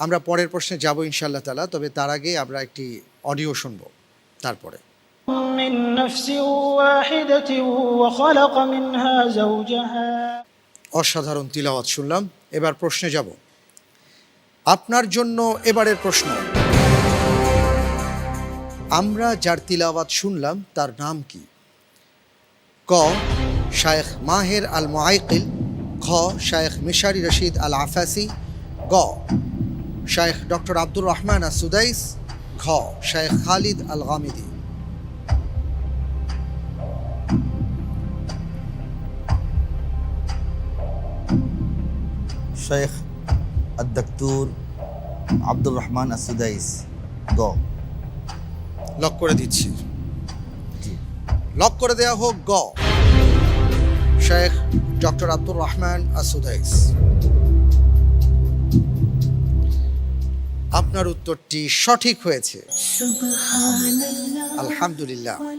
আমরা পরের প্রশ্নে যাব ইনশাআল্লাহ তাআলা, তবে তার আগে আমরা একটি অডিও শুনব। তারপরে من نفس واحدة وخلق منها زوجها। অসাধারণ তিলাওয়াত শুনলাম। এবার প্রশ্নে যাব। আপনার জন্য এবারের প্রশ্ন, আমরা যার তিলাওয়াত শুনলাম তার নাম কি? ক শায়েখ মাহের আল মুআইকিল, খ শায়েখ মিশারি রশিদ আল আফাসি, গ শায়েখ ডক্টর আব্দুর রহমান আস সুদাইস, ঘ শায়েখ খালিদ আল গামিদি। শেখ আদ-দক্তুর আব্দুর রহমান আস-সুদাইস, গ। লক করে দিচ্ছি। লক করে দেয়া হোক গ শেখ ডক্টর আব্দুর রহমান আস সুদাইস। আপনার উত্তরটি সঠিক হয়েছে, আলহামদুলিল্লাহ।